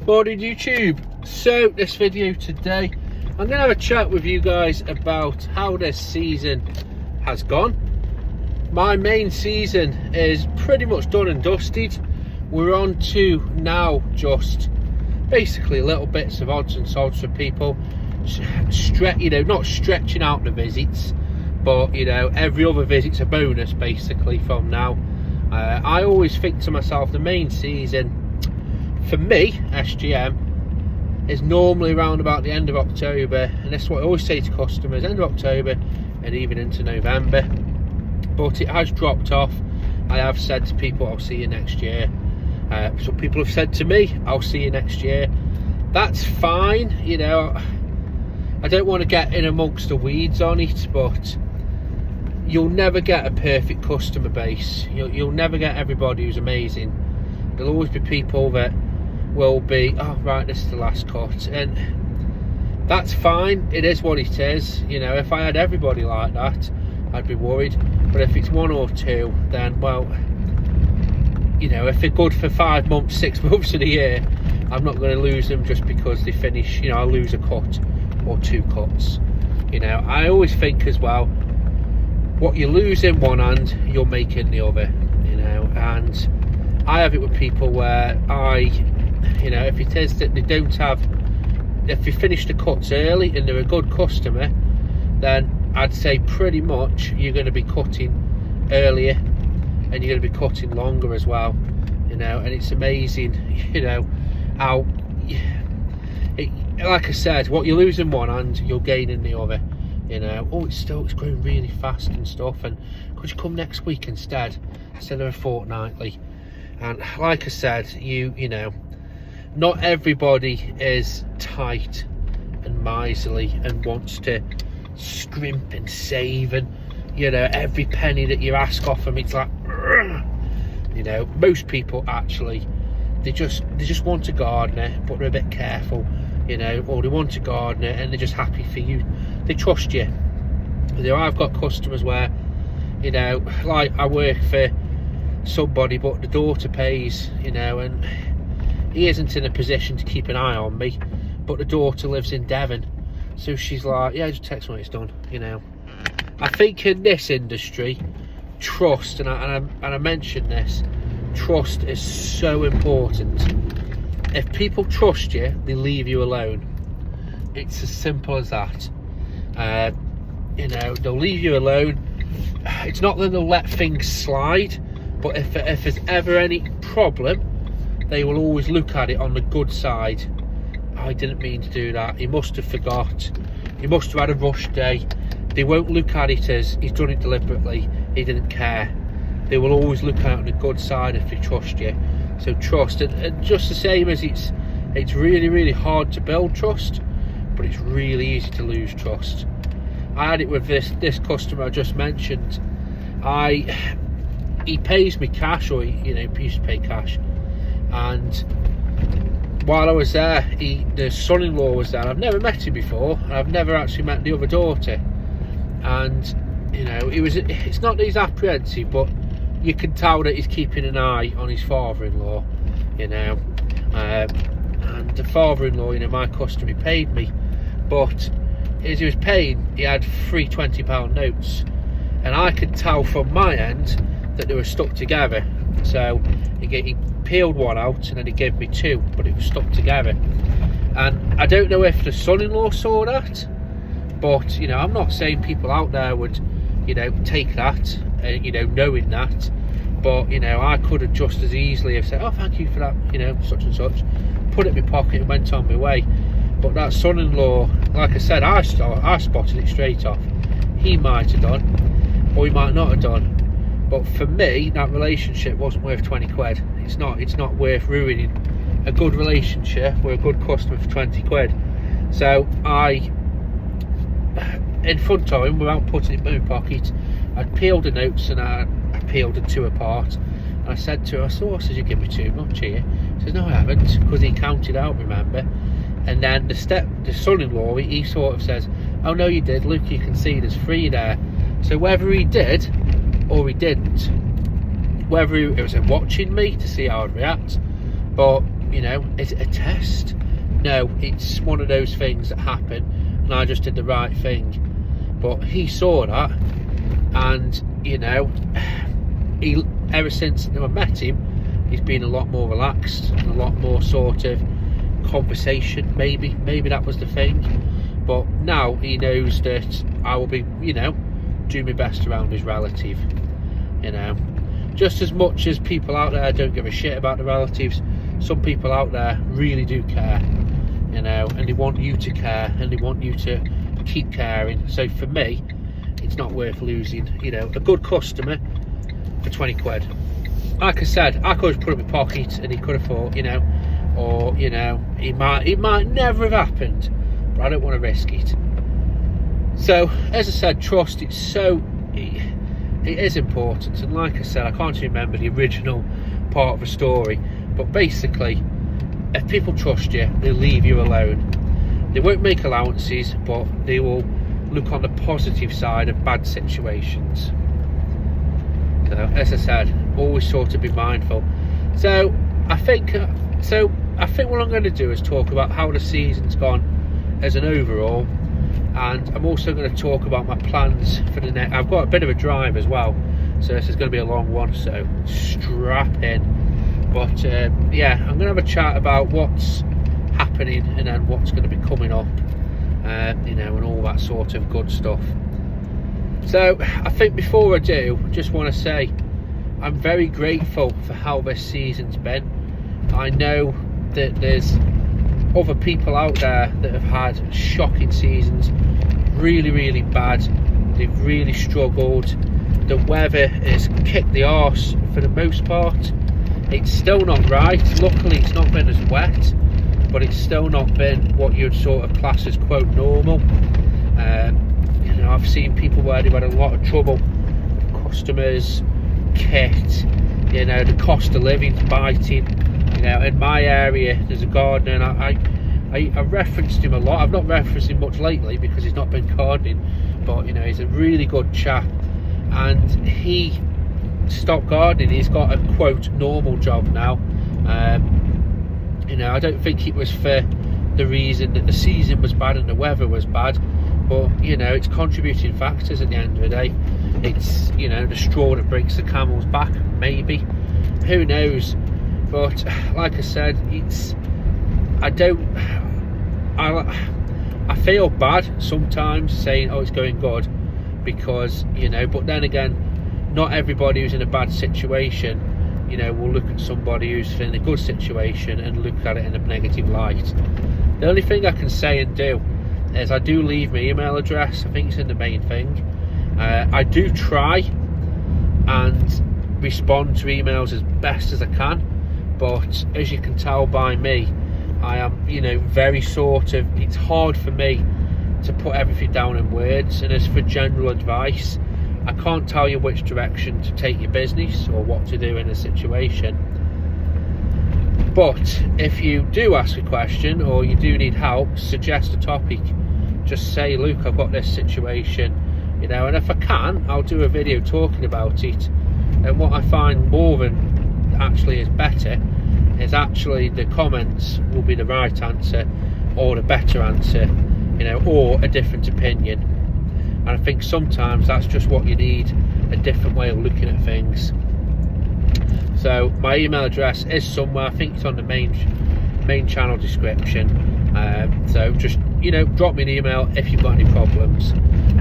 Morning YouTube. So this video today, I'm going to have a chat with you guys about how this season has gone. My main season is pretty much done and dusted. We're on to now just basically little bits of odds and sods for people. Not stretching out the visits, but every other visit's a bonus basically from now. I always think to myself, the main season for me, SGM, is normally around about the end of October, and that's what I always say to customers, end of October and even into November. But it has dropped off. I have said to people, I'll see you next year. Some people have said to me, I'll see you next year. That's fine, I don't want to get in amongst the weeds on it, but you'll never get a perfect customer base. You'll never get everybody who's amazing. There'll always be people that will be, oh right, this is the last cut, and that's fine. It is what it is. If I had everybody like that, I'd be worried. But if it's one or two, then well, if they're good for 5 months, 6 months of the year, I'm not going to lose them just because they finish. I'll lose a cut or 2 cuts. I always think as well, what you lose in one hand, you'll make in the other. And I have it with people where if it is that they don't have, if you finish the cuts early and they're a good customer, then I'd say pretty much you're going to be cutting earlier and you're going to be cutting longer as well. And it's amazing, how, like I said, what you lose in one hand, you'll gain in the other. It's growing really fast and stuff, and could you come next week instead of a fortnightly? And like I said, not everybody is tight and miserly and wants to scrimp and save, and every penny that you ask off them, it's like, most people actually, they just want a gardener, but they're a bit careful, or they want a gardener and they're just happy for you. They trust you. I've got customers where, like I work for somebody, but the daughter pays, and he isn't in a position to keep an eye on me, but the daughter lives in Devon, so she's like, yeah, just text me when it's done. I think in this industry, trust, and I mentioned this, trust is so important. If people trust you, they leave you alone. It's as simple as that. They'll leave you alone. It's not that they'll let things slide, but if there's ever any problem, they will always look at it on the good side. I didn't mean to do that. He must have forgot. He must have had a rush day. They won't look at it as he's done it deliberately. He didn't care. They will always look at it on the good side if they trust you. So trust, and just the same as it's really, really hard to build trust, but it's really easy to lose trust. I had it with this customer I just mentioned. He pays me cash, or he used to pay cash, and while I was there, the son-in-law was there. I've never met him before. I've never actually met the other daughter, and it's not that he's apprehensive, but you can tell that he's keeping an eye on his father-in-law, and the father-in-law, my customer, he paid me, but as he was paying, he had 3 £20 notes, and I could tell from my end that they were stuck together. So he peeled one out and then he gave me 2, but it was stuck together. And I don't know if the son-in-law saw that, but I'm not saying people out there would take that, knowing that, but I could have just as easily have said, oh, thank you for that, such and such, put it in my pocket and went on my way. But that son-in-law, like I said, I spotted it straight off. He might have done, or he might not have done. But for me, that relationship wasn't worth 20 quid. It's not worth ruining a good relationship with a good customer for 20 quid. So in front of him, without putting it in my pocket, I'd peeled the notes and I peeled the 2 apart. And I said to him, I said you give me 2, not cheer. He says, no I haven't, because he counted out, remember. And then the son-in-law, he sort of says, oh no you did, look, you can see there's 3 there. So whether he did or he didn't, whether it was watching me to see how I'd react, but you know, is it a test? No, it's one of those things that happen, and I just did the right thing. But he saw that, and you know, he, ever since I met him, he's been a lot more relaxed and a lot more sort of conversation. Maybe that was the thing. But now he knows that I will be, you know, do my best around his relative. You know, just as much as people out there don't give a shit about the relatives, some people out there really do care. You know, and they want you to care, and they want you to keep caring. So for me, it's not worth losing, you know, a good customer for 20 quid. Like I said, I could have put it in my pocket, and he could have thought, you know, or you know, it might never have happened, but I don't want to risk it. So as I said, trust, it is important. And like I said, I can't remember the original part of the story, but basically, if people trust you, they'll leave you alone. They won't make allowances, but they will look on the positive side of bad situations. So as I said, always sort of be mindful. So I think what I'm going to do is talk about how the season's gone as an overall, and I'm also going to talk about my plans for the next. I've got a bit of a drive as well, so this is going to be a long one, so strap in. But yeah, I'm going to have a chat about what's happening and then what's going to be coming up, you know, and all that sort of good stuff. So I think before I do, just want to say I'm very grateful for how this season's been. I know that there's other people out there that have had shocking seasons, really bad. They've really struggled. The weather has kicked the arse for the most part. It's still not right. Luckily it's not been as wet, but it's still not been what you'd sort of class as quote normal. You know, I've seen people where they've had a lot of trouble, customers, kit, you know, the cost of living's biting. You know, in my area there's a gardener, and I referenced him a lot. I've not referenced him much lately because he's not been gardening, but you know, he's a really good chap, and he stopped gardening. He's got a quote normal job now. You know, I don't think it was for the reason that the season was bad and the weather was bad, but you know, it's contributing factors at the end of the day. It's, you know, the straw that breaks the camel's back, maybe, who knows. But like I said, I feel bad sometimes saying, oh, it's going good, because, you know, but then again, not everybody who's in a bad situation, you know, will look at somebody who's in a good situation and look at it in a negative light. The only thing I can say and do is I do leave my email address. I think it's in the main thing. I do try and respond to emails as best as I can, but as you can tell by me, I am, you know, very sort of, it's hard for me to put everything down in words. And as for general advice, I can't tell you which direction to take your business or what to do in a situation. But if you do ask a question or you do need help, suggest a topic. Just say, look, I've got this situation, you know, and if I can, I'll do a video talking about it. And what I find more than actually is better is actually the comments will be the right answer or the better answer, you know, or a different opinion. And I think sometimes that's just what you need, a different way of looking at things. So my email address is somewhere. I think it's on the main channel description. So just, you know, drop me an email if you've got any problems.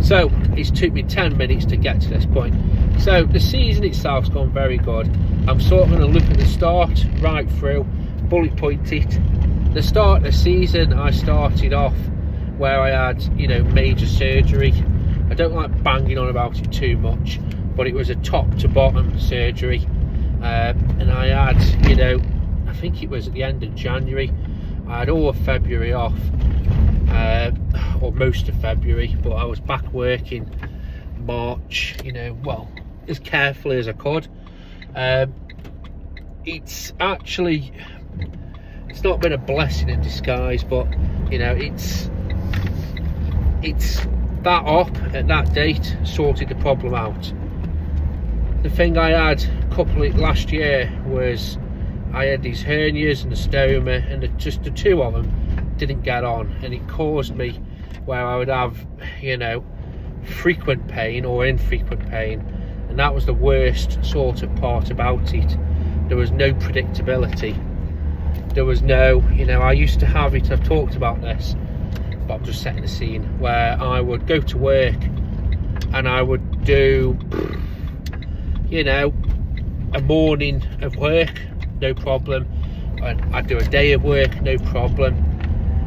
So it's took me 10 minutes to get to this point. So the season itself's gone very good. I'm sort of going to look at the start right through, bullet point it. The start of the season, I started off where I had, you know, major surgery. I don't like banging on about it too much, but it was a top to bottom surgery, and I had, you know, I think it was at the end of January. I had all of February off, or most of February, but I was back working March, you know, well, as carefully as I could. It's actually, it's not been a blessing in disguise, but you know, it's that op at that date sorted the problem out. The thing I had last year was I had these hernias and a stoma, and just the two of them didn't get on, and it caused me where I would have, you know, frequent pain or infrequent pain, and that was the worst sort of part about it. There was no predictability. There was no, you know, I used to have it, I've talked about this, but I'm just setting the scene, where I would go to work and I would do, you know, a morning of work, no problem. I'd do a day of work, no problem.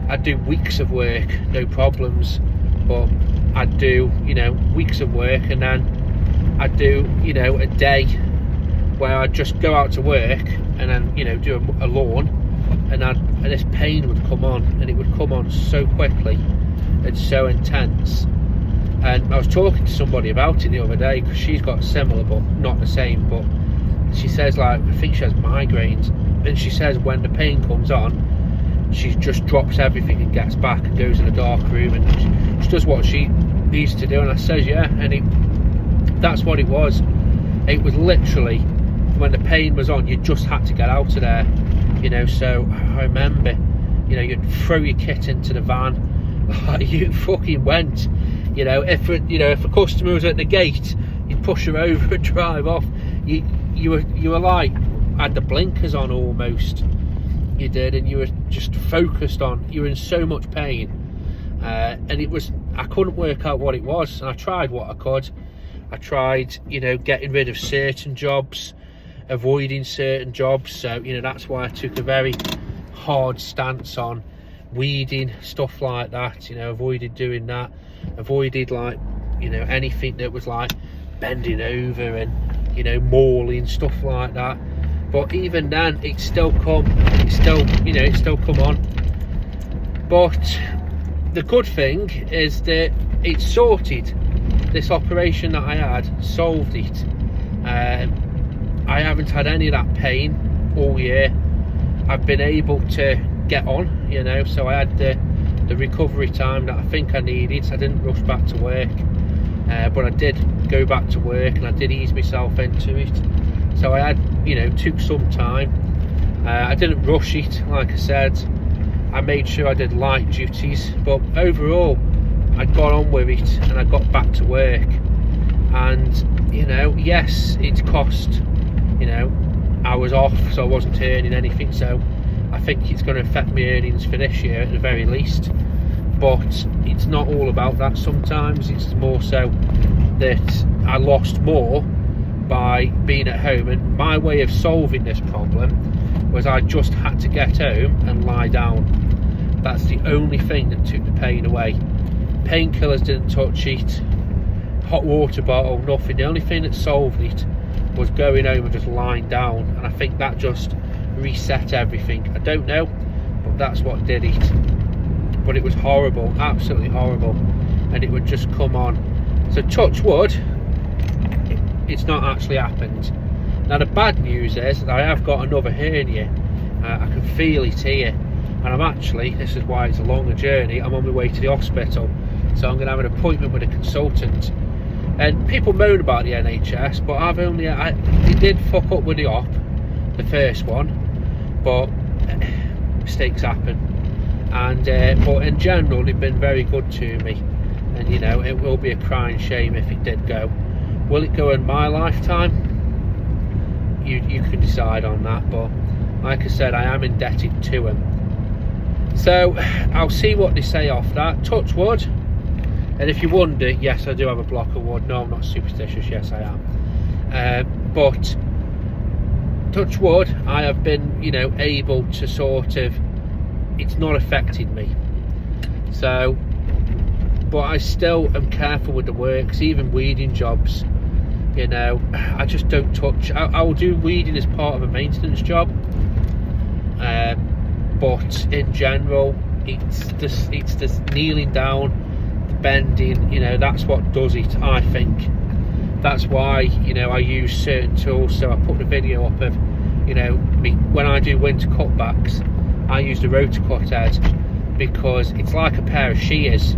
I'd do weeks of work, no problems. But I'd do, you know, weeks of work, and then I'd do, you know, a day where I'd just go out to work and then, you know, do a lawn, and this pain would come on, and it would come on so quickly and so intense. And I was talking to somebody about it the other day, because she's got similar but not the same, but she says, like, I think she has migraines, and she says when the pain comes on, she just drops everything and gets back and goes in a dark room, and she does what she needs to do. And I says, yeah, and that's what it was. It was literally, when the pain was on, you just had to get out of there, you know. So I remember, you know, you'd throw your kit into the van, you fucking went, you know. If a customer was at the gate, you'd push her over and drive off. You were like, had the blinkers on almost. You did, and you were just focused on, you were in so much pain, and it was, I couldn't work out what it was, and I tried what I could. I tried, you know, getting rid of certain jobs, avoiding certain jobs. So, you know, that's why I took a very hard stance on weeding, stuff like that, you know, avoided doing that, avoided, like, you know, anything that was like bending over and, you know, mauling, stuff like that. But even then, it's still come on. But the good thing is that it's sorted. This operation that I had solved it. I haven't had any of that pain all year. I've been able to get on, you know, so I had the recovery time that I think I needed. I didn't rush back to work, but I did go back to work, and I did ease myself into it. So I had, you know, took some time. I didn't rush it, like I said. I made sure I did light duties, but overall I got on with it, and I got back to work. And, you know, yes, it's cost, you know, I was off, so I wasn't earning anything, so I think it's going to affect my earnings for this year at the very least. But it's not all about that. Sometimes it's more so that I lost more by being at home, and my way of solving this problem was I just had to get home and lie down. That's the only thing that took the pain away. Painkillers didn't touch it, hot water bottle, nothing. The only thing that solved it was going home and just lying down, and I think that just reset everything. I don't know, but that's what did it. But it was horrible, absolutely horrible, and it would just come on. So touch wood, it's not actually happened. Now the bad news is that I have got another hernia. I can feel it here, and I'm actually, this is why it's a longer journey, I'm on my way to the hospital, so I'm going to have an appointment with a consultant. And people moan about the NHS, but it did fuck up with the op, the first one, but mistakes happen. And but in general, they've been very good to me, and, you know, it will be a crying shame if it did go. Will it go in my lifetime? You can decide on that, but like I said, I am indebted to him. So I'll see what they say off that. Touch wood. And if you wonder, yes, I do have a block of wood. No, I'm not superstitious. Yes, I am. But touch wood, I have been, you know, able to sort of, it's not affected me. So, but I still am careful with the works, even weeding jobs. You know, I just don't touch. I will do weeding as part of a maintenance job, but in general, it's this kneeling down, bending. You know, that's what does it. I think that's why, you know, I use certain tools. So I put the video up of, you know, when I do winter cutbacks, I use the rotor cut head, because it's like a pair of shears.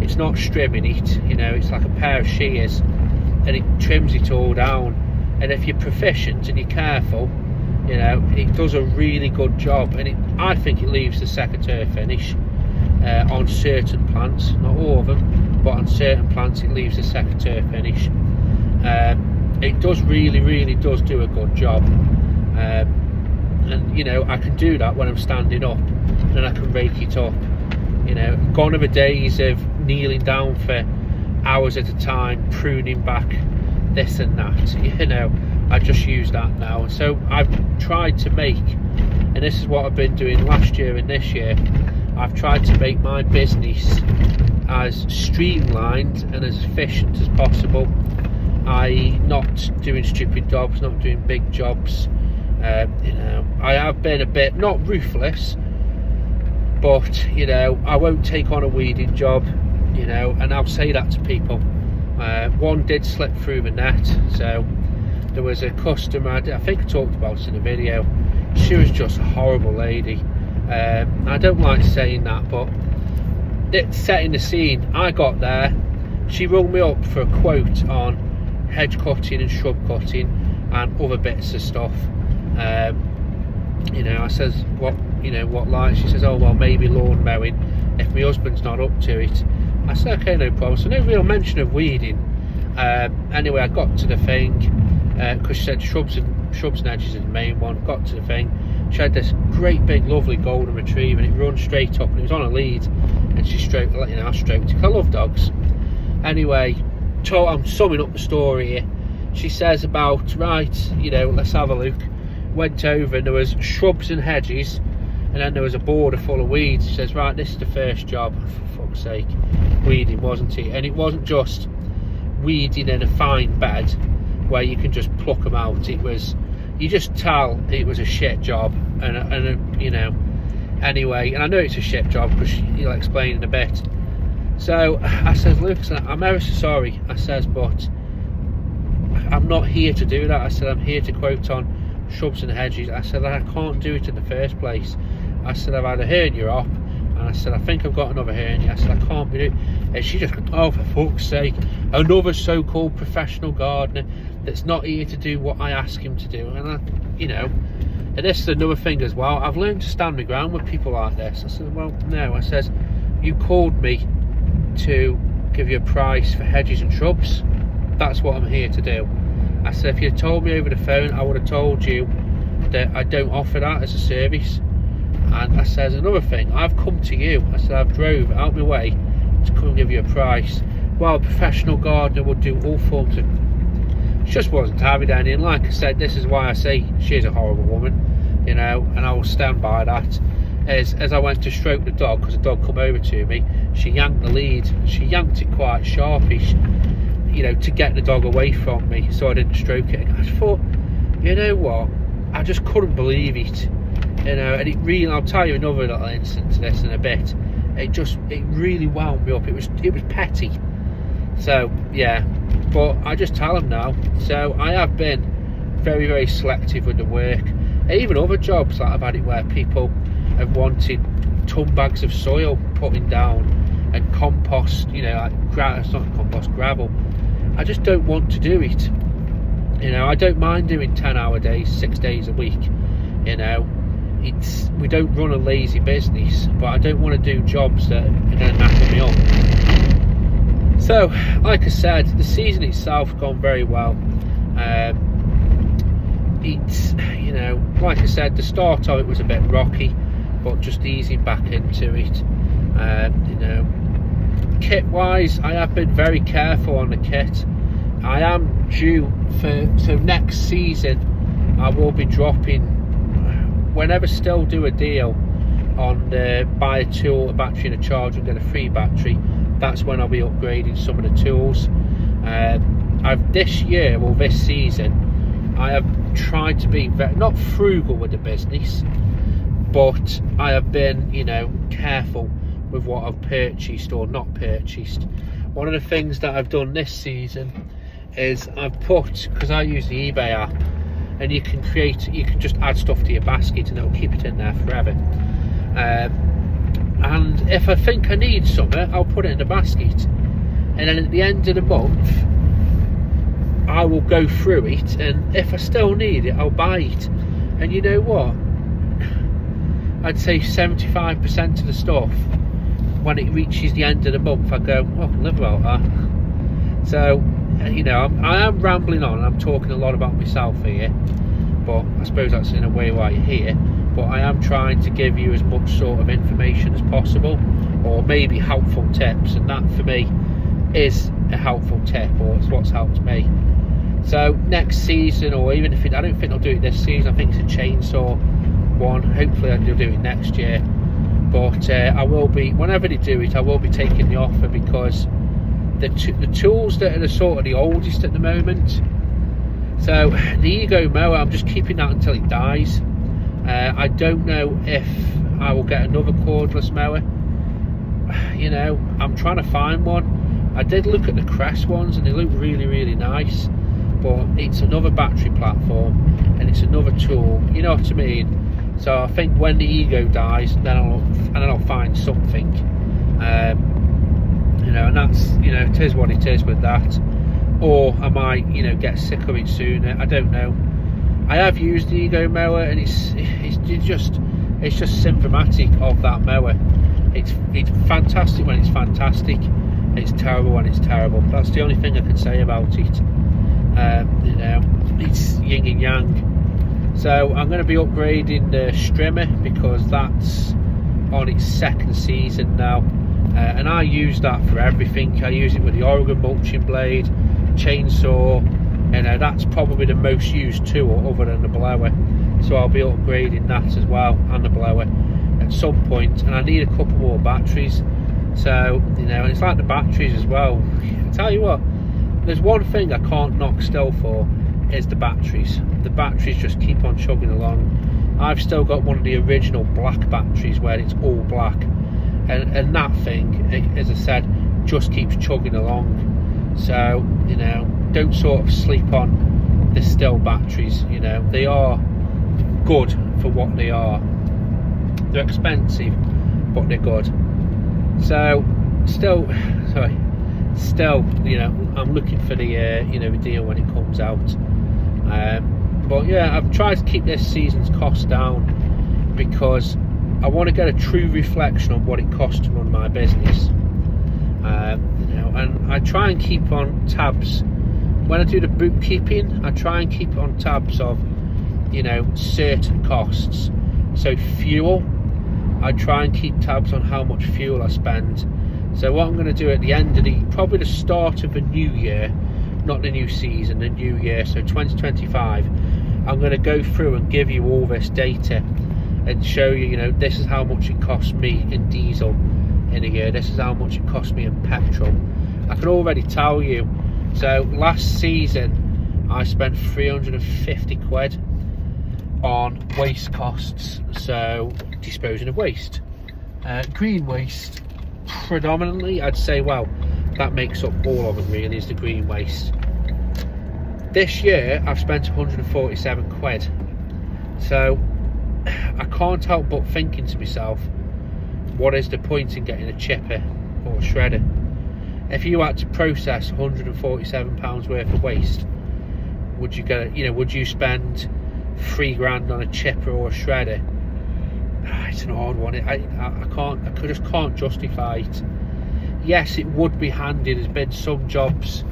It's not strimming it, you know, it's like a pair of shears, and it trims it all down. And if you're proficient and you're careful, You know, it does a really good job, and I think it leaves the secateurs finish on certain plants, not all of them, but on certain plants it leaves the secateurs finish. It does really does do a good job, and you know, I can do that when I'm standing up, and I can rake it up. You know, gone are the days of kneeling down for hours at a time, pruning back this and that. You know, I just use that now. So I've tried to make, and this is what I've been doing last year and this year, I've tried to make my business as streamlined and as efficient as possible. I not doing stupid jobs, not doing big jobs. You know, I have been a bit, not ruthless, but you know, I won't take on a weeding job, you know, and I'll say that to people. One did slip through the net. So there was a customer, I think I talked about it in a video. She was just a horrible lady. I don't like saying that, but it's setting the scene. I got there, she rung me up for a quote on hedge cutting and shrub cutting and other bits of stuff. You know, I says, what, you know, what like? She says, oh well, maybe lawn mowing if my husband's not up to it. I said, okay, no problem. So no real mention of weeding. Anyway, I got to the thing, because she said shrubs and edges is the main one. Got to the thing, she had this great big lovely golden retriever, and it runs straight up, and it was on a lead, and she stroked, you know, I stroked it. I love dogs. Anyway, I'm summing up the story here. She says about, right, you know, let's have a look. Went over, and there was shrubs and hedges, and then there was a border full of weeds. She says, right, this is the first job. For fuck's sake, weeding, wasn't it? And it wasn't just weeding in a fine bed where you can just pluck them out. It was, you just tell it was a shit job, and you know. Anyway, and I know it's a shit job because he'll explain in a bit. So I said, Lucas, I'm ever so sorry. I says, but I'm not here to do that. I said, I'm here to quote on shrubs and hedges. I said, I can't do it in the first place. I said, I've had a hernia op, and I said, I think I've got another hernia. I said, I can't be doing it. And she just went, oh, for fuck's sake, another so-called professional gardener that's not here to do what I ask him to do. And I, you know, and this is another thing as well, I've learned to stand my ground with people like this. I said, well, no. I says, you called me to give you a price for hedges and shrubs. That's what I'm here to do. I said, if you told me over the phone, I would have told you that I don't offer that as a service. And I says, another thing, I've come to you. I said, I've drove out my way to come and give you a price. Well, a professional gardener would do all forms of... She just wasn't having any. And like I said, this is why I say she's a horrible woman, you know, and I will stand by that. As I went to stroke the dog, because the dog come over to me, she yanked the lead. She yanked it quite sharpish, you know, to get the dog away from me, so I didn't stroke it. I thought, you know what, I just couldn't believe it, you know. And it really, I'll tell you another little incident to this in a bit. It really wound me up. It was petty. So yeah, but I just tell them now. So I have been very selective with the work. Even other jobs that I've had it where people have wanted ton bags of soil putting down and compost, you know, like it's not compost, gravel. I just don't want to do it. You know, I don't mind doing 10-hour days, 6 days a week. You know, we don't run a lazy business, but I don't want to do jobs that are going to knacker me up. So, like I said, the season itself has gone very well. It's, you know, like I said, the start of it was a bit rocky, but just easing back into it. You know, kit wise, I have been very careful on the kit. I am due so next season I will be dropping, whenever still do a deal on the buy a tool, a battery and a charger and get a free battery. That's when I'll be upgrading some of the tools. I've this year, or this season, I have tried to be not frugal with the business, but I have been, you know, careful with what I've purchased or not purchased. One of the things that I've done this season is I've put, because I use the eBay app, and you can just add stuff to your basket and it'll keep it in there forever. And if I think I need something, I'll put it in the basket, and then at the end of the month I will go through it, and if I still need it, I'll buy it. And you know what, I'd say 75% of the stuff, when it reaches the end of the month, I go, oh, I can live about that. So, you know, I am rambling on, I'm talking a lot about myself here, but I suppose that's in a way why you're here. But I am trying to give you as much sort of information as possible, or maybe helpful tips, and that for me is a helpful tip, or it's what's helped me. So next season, or even if I don't think I'll do it this season, I think it's a chainsaw one, hopefully I'll do it next year. But I will be, whenever they do it, I will be taking the offer, because the tools that are sort of the oldest at the moment. So the Ego mower, I'm just keeping that until it dies. I don't know if I will get another cordless mower. You know, I'm trying to find one. I did look at the Crest ones and they look really, really nice, but it's another battery platform and it's another tool, you know what I mean? So I think when the Ego dies, then I'll find something. You know, and that's, you know, it is what it is with that. Or I might, you know, get sick of it sooner. I don't know. I have used the Ego mower, and it's just symptomatic of that mower. It's fantastic when it's fantastic. It's terrible when it's terrible. That's the only thing I can say about it. You know, it's yin and yang. So I'm going to be upgrading the strimmer, because that's on its second season now, and I use that for everything. I use it with the Oregon mulching blade, chainsaw. You know, that's probably the most used tool other than the blower, so I'll be upgrading that as well, and the blower at some point. And I need a couple more batteries. So, you know, and it's like the batteries as well. I tell you what, there's one thing I can't knock still for, is the batteries. The batteries just keep on chugging along. I've still got one of the original black batteries where it's all black, and that thing, as I said, just keeps chugging along. So, you know, don't sort of sleep on the still batteries. You know, they are good for what they are. They're expensive, but they're good. So still, you know, I'm looking for the you know, the deal when it comes out. But yeah, I've tried to keep this season's cost down, because I want to get a true reflection on what it costs to run my business. You know, and I try and keep on tabs when I do the bookkeeping. I try and keep on tabs of, you know, certain costs. So fuel, I try and keep tabs on how much fuel I spend. So what I'm going to do at the end of probably the start of the new year, not the new season, the new year, so 2025, I'm going to go through and give you all this data and show you, you know, this is how much it costs me in diesel in a year, this is how much it costs me in petrol. I can already tell you. So last season I spent 350 quid on waste costs, so disposing of waste, green waste predominantly. I'd say, well, that makes up all of it really, is the green waste. This year I've spent 147 quid, so I can't help but thinking to myself, what is the point in getting a chipper or a shredder? If you had to process £147 worth of waste, would you get, you know, would you spend £3 on a chipper or a shredder? It's an odd one. I just can't justify it. Yes, it would be handy. There's been some jobs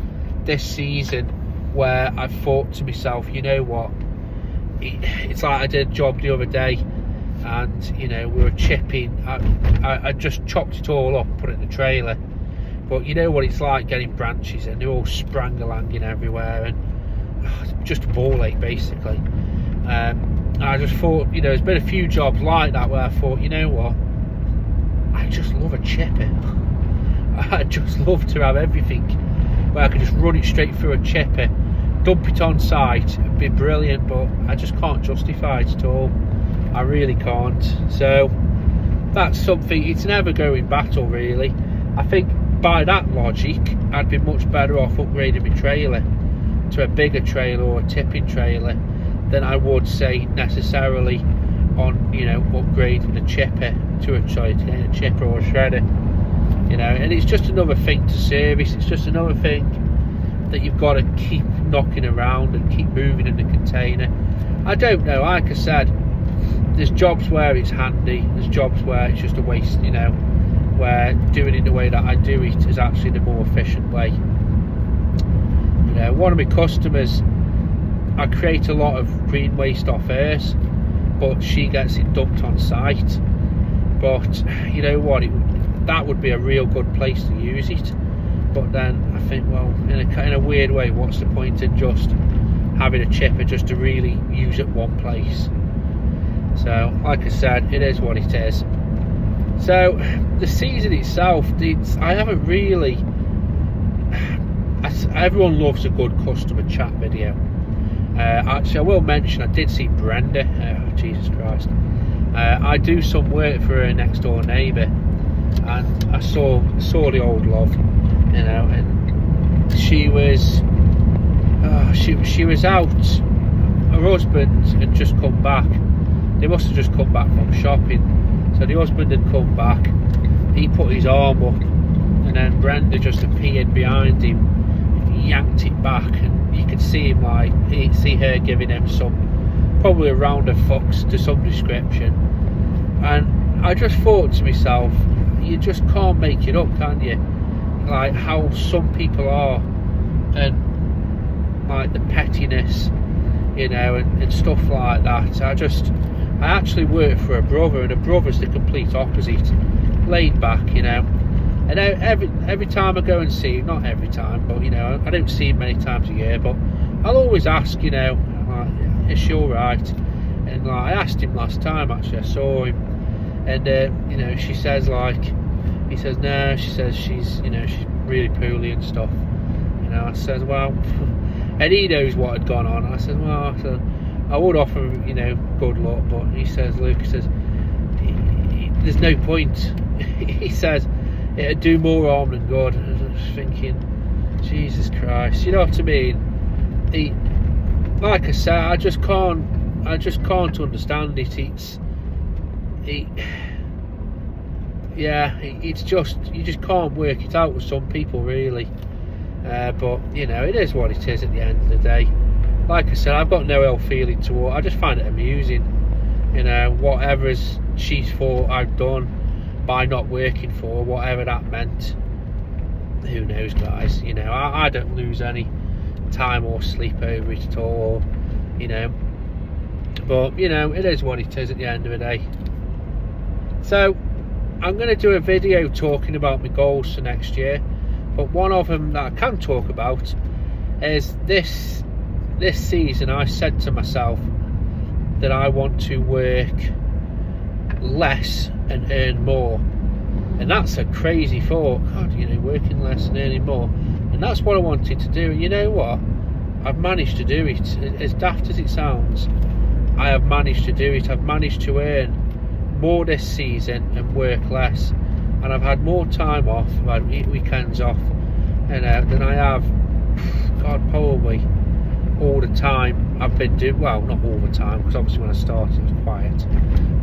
this season where I've thought to myself, you know what, it's like I did a job the other day, and you know, we were chipping. I just chopped it all up, put it in the trailer. But you know what it's like getting branches, and they're all sprang-a-langing everywhere, and just a ball ache basically. I just thought, you know, there's been a few jobs like that where I thought, you know what, I just love a chipper. I just love to have everything where I can just run it straight through a chipper, dump it on site, it'd be brilliant. But I just can't justify it at all. I really can't. So that's something, it's an ever-going battle really. I think by that logic, I'd be much better off upgrading my trailer to a bigger trailer or a tipping trailer than I would say necessarily on, you know, upgrading a chipper to a chipper or a shredder. You know, and it's just another thing to service. It's just another thing that you've got to keep knocking around and keep moving in the container. I don't know, like I said, there's jobs where it's handy, there's jobs where it's just a waste, you know, where doing it the way that I do it is actually the more efficient way. You know, one of my customers, I create a lot of green waste off hers, but she gets it dumped on site. But you know what, that would be a real good place to use it. But then I think, well, in a weird way, what's the point in just having a chipper just to really use it one place? So like I said, it is what it is. So the season itself, I haven't really, everyone loves a good customer chat video. Actually, I will mention, I did see Brenda, Jesus Christ, I do some work for her next door neighbour, and I saw the old love, you know, and she was out, her husband had just come back, they must have just come back from shopping, so the husband had come back, he put his arm up, and then Brenda just appeared behind him, yanked it back, and you could see him, like, see her giving him some, probably a round of fucks to some description. And I just thought to myself, you just can't make it up, can you? Like how some people are, and like the pettiness, you know, and stuff like that. I actually work for a brother, and a brother's the complete opposite, laid back, you know. And every time I go and see him, not every time, but you know, I don't see him many times a year, but I'll always ask, you know, like, is she alright? And like, I asked him last time, actually, I saw him, and you know, she says, like, he says no, she says she's, you know, she's really poorly and stuff, you know. I says, well, and he knows what had gone on. I said, well, I would offer him, you know, good luck, but he says, Luke, he says, there's no point. He says it'd do more harm than good. And I was thinking, Jesus Christ, you know what I mean? Like I said, I just can't understand it. It's just, you just can't work it out with some people, really. But you know, it is what it is at the end of the day. Like I said, I've got no ill feeling toward. I just find it amusing, you know, whatever she's thought I've done by not working for her, whatever that meant. Who knows, guys? You know, I don't lose any time or sleep over it at all, you know. But you know, it is what it is at the end of the day. So I'm going to do a video talking about my goals for next year, but one of them that I can talk about is this season. I said to myself that I want to work less and earn more, and that's a crazy thought. God, you know, working less and earning more, and that's what I wanted to do. You know what, I've managed to do it. As daft as it sounds, I have managed to do it. I've managed to earn more this season and work less, and I've had more time off, I've had weekends off, and than I have, God, probably all the time I've been doing. Well, not all the time, because obviously when I started it was quiet,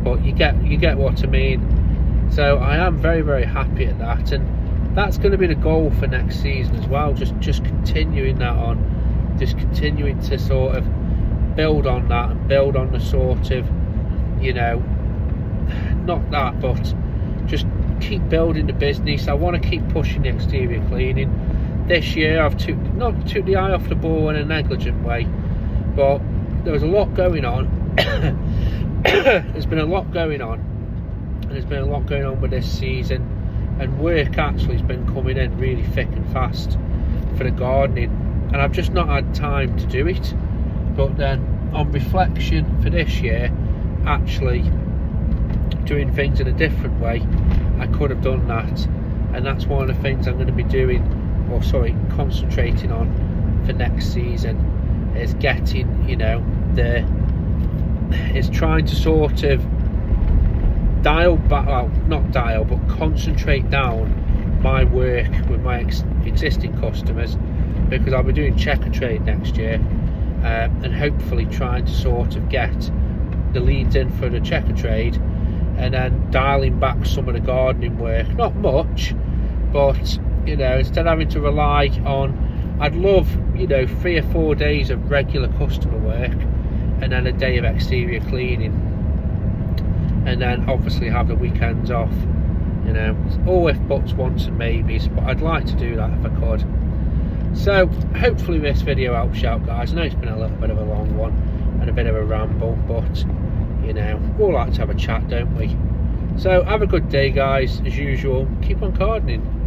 but you get what I mean. So I am very, very happy at that, and that's going to be the goal for next season as well. Just continuing that on, just continuing to sort of build on that, and build on the sort of, you know, not that, but just keep building the business. I want to keep pushing the exterior cleaning. This year I've not took the eye off the ball in a negligent way, but there was a lot going on. There's been a lot going on, and there's been a lot going on with this season, and work actually has been coming in really thick and fast for the gardening, and I've just not had time to do it. But then on reflection for this year, actually doing things in a different way, I could have done that, and that's one of the things I'm going to be doing, or sorry, concentrating on for next season, is getting, you know, is trying to sort of dial back, well, not dial, but concentrate down my work with my existing customers, because I'll be doing checker trade next year, and hopefully trying to sort of get the leads in for the checker trade, and then dialing back some of the gardening work. Not much, but you know, instead of having to rely on, I'd love, you know, 3 or 4 days of regular customer work, and then a day of exterior cleaning, and then obviously have the weekends off. You know, all if buts, wants and maybes, but I'd like to do that if I could. So hopefully this video helps you out, guys. I know it's been a little bit of a long one and a bit of a ramble, but you know, we all like to have a chat, don't we? So have a good day, guys. As usual, keep on gardening.